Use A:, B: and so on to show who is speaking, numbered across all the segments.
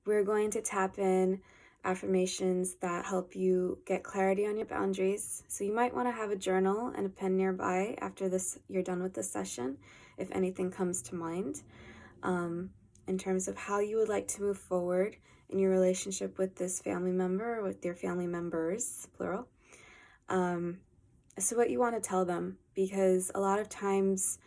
A: We're going to tap in affirmations that help you get clarity on your boundaries. So you might want to have a journal and a pen nearby after you're done with this session, if anything comes to mind, in terms of how you would like to move forward in your relationship with this family member, or with your family members, plural. So what you want to tell them, because a lot of times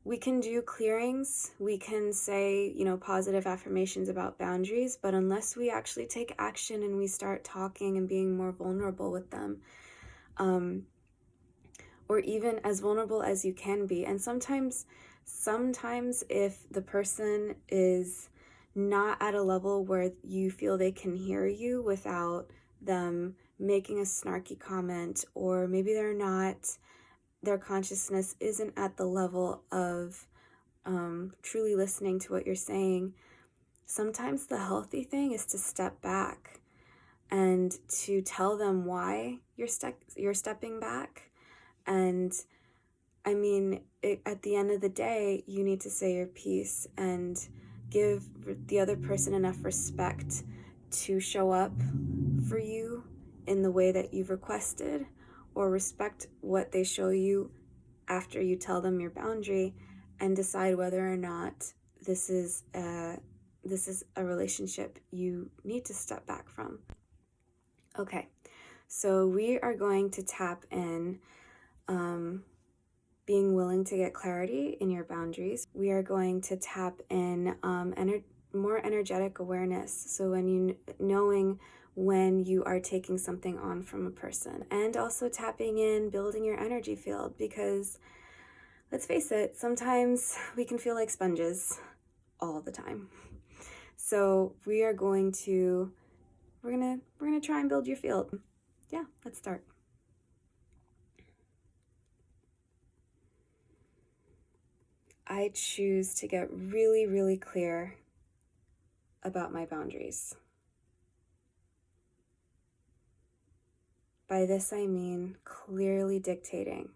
A: we can do clearings, we can say, positive affirmations about boundaries, but unless we actually take action and we start talking and being more vulnerable with them, or even as vulnerable as you can be. And sometimes if the person is not at a level where you feel they can hear you without them making a snarky comment, or maybe their consciousness isn't at the level of truly listening to what you're saying, sometimes the healthy thing is to step back and to tell them why you're stepping back. And I mean, at the end of the day, you need to say your piece and give the other person enough respect to show up for you in the way that you've requested, or respect what they show you after you tell them your boundary, and decide whether or not this is a relationship you need to step back from. Okay, so we are going to tap in being willing to get clarity in your boundaries. We are going to tap in more energetic awareness. So knowing when you are taking something on from a person, and also tapping in, building your energy field, because let's face it, sometimes we can feel like sponges all the time. So we're gonna try and build your field. Yeah, let's start. I choose to get really, really clear about my boundaries. By this I mean clearly dictating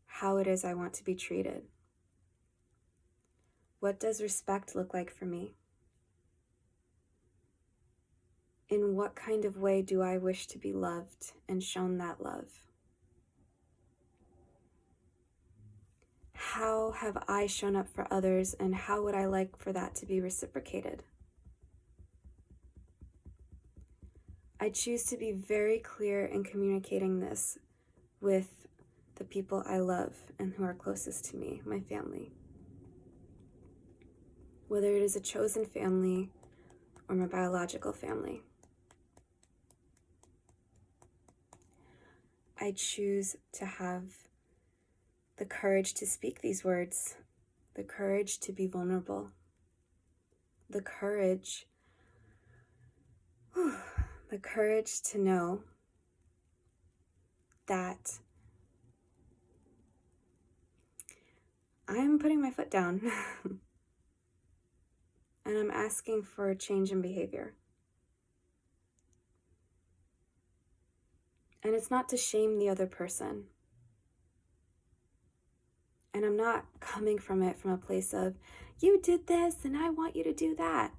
A: how it is I want to be treated. What does respect look like for me? In what kind of way do I wish to be loved and shown that love? How have I shown up for others, and how would I like for that to be reciprocated? I choose to be very clear in communicating this with the people I love and who are closest to me, my family. Whether it is a chosen family or my biological family. I choose to have the courage to speak these words, the courage to be vulnerable, the courage to know that I'm putting my foot down and I'm asking for a change in behavior. And it's not to shame the other person. And I'm not coming from it from a place of, you did this and I want you to do that.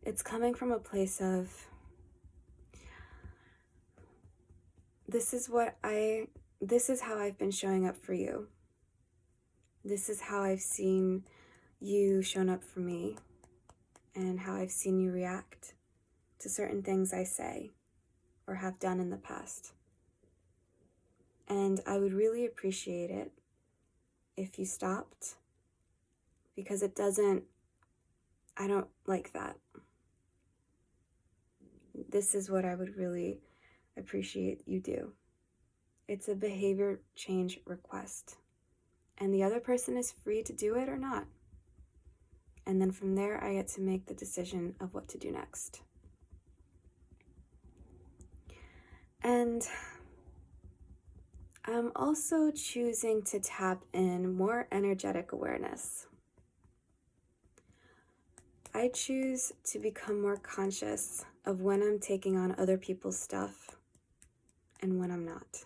A: It's coming from a place of, this is how I've been showing up for you. This is how I've seen you shown up for me, and how I've seen you react to certain things I say or have done in the past. And I would really appreciate it if you stopped, because I don't like that. This is what I would really appreciate you do. It's a behavior change request, and the other person is free to do it or not. And then from there, I get to make the decision of what to do next. And I'm also choosing to tap in more energetic awareness. I choose to become more conscious of when I'm taking on other people's stuff and when I'm not.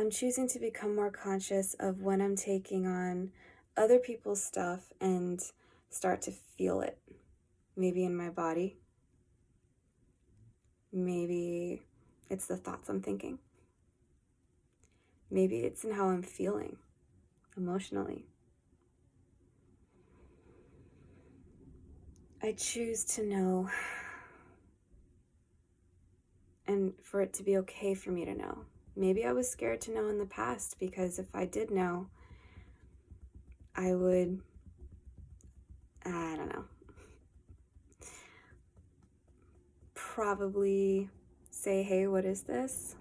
A: I'm choosing to become more conscious of when I'm taking on other people's stuff and start to feel it. Maybe in my body. Maybe it's the thoughts I'm thinking. Maybe it's in how I'm feeling emotionally. I choose to know, and for it to be okay for me to know. Maybe I was scared to know in the past, because if I did know, I would, I don't know, probably say, hey, what is this?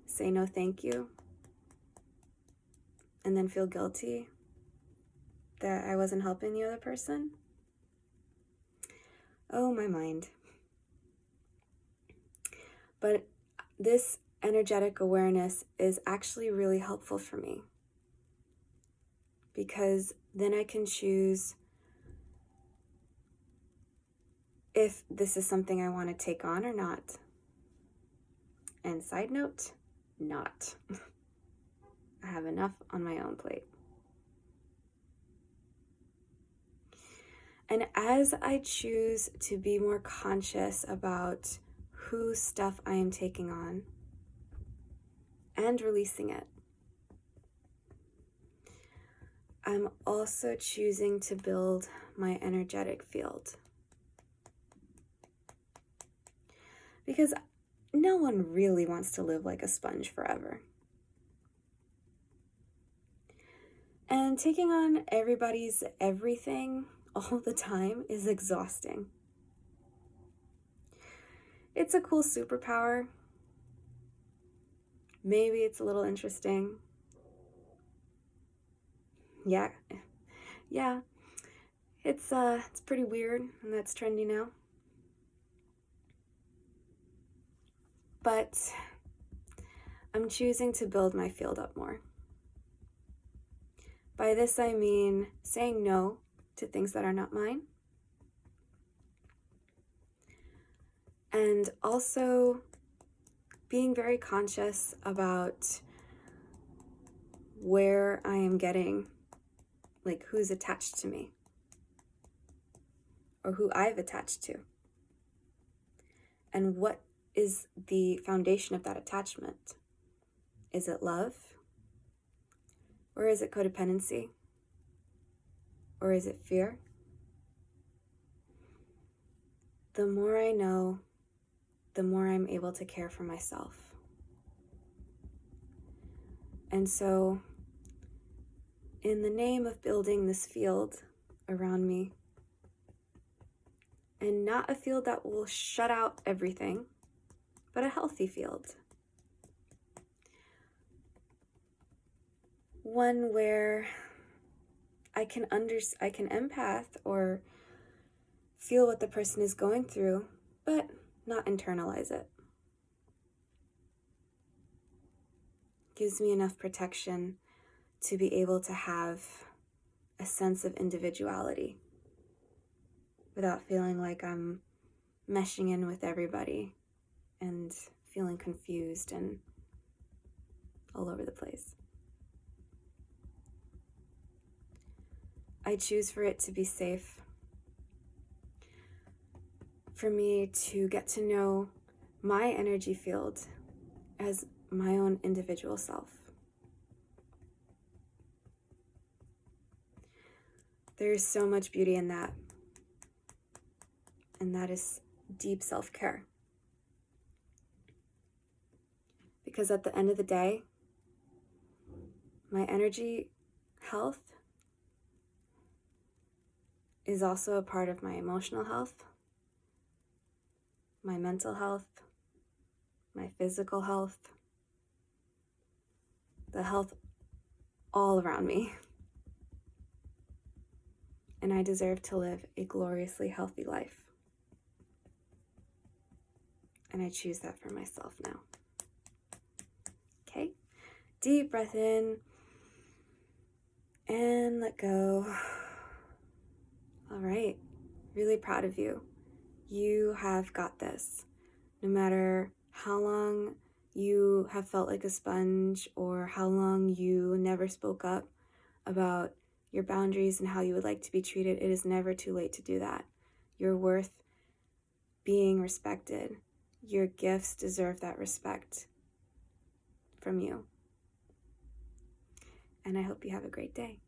A: Say no thank you, and then feel guilty that I wasn't helping the other person. Oh, my mind. But this energetic awareness is actually really helpful for me, because then I can choose if this is something I want to take on or not. And side note, not. I have enough on my own plate. And as I choose to be more conscious about whose stuff I am taking on and releasing it, I'm also choosing to build my energetic field. Because no one really wants to live like a sponge forever. And taking on everybody's everything all the time is exhausting. It's a cool superpower. Maybe it's a little interesting. Yeah. It's pretty weird, and that's trendy now. But I'm choosing to build my field up more. By this I mean saying no to things that are not mine. And also being very conscious about where I am getting, like who's attached to me, or who I've attached to. And what is the foundation of that attachment? Is it love? Or is it codependency? Or is it fear? The more I know, the more I'm able to care for myself. And so, in the name of building this field around me, and not a field that will shut out everything, but a healthy field. One where I can empath or feel what the person is going through, but not internalize it. Gives me enough protection to be able to have a sense of individuality without feeling like I'm meshing in with everybody and feeling confused and all over the place. I choose for it to be safe, for me to get to know my energy field as my own individual self. There is so much beauty in that, and that is deep self-care. Because at the end of the day, my energy health is also a part of my emotional health, my mental health, my physical health, the health all around me. And I deserve to live a gloriously healthy life. And I choose that for myself now. Okay, deep breath in and let go. All right, really proud of you. You have got this. No matter how long you have felt like a sponge or how long you never spoke up about your boundaries and how you would like to be treated, it is never too late to do that. You're worth being respected. Your gifts deserve that respect from you. And I hope you have a great day.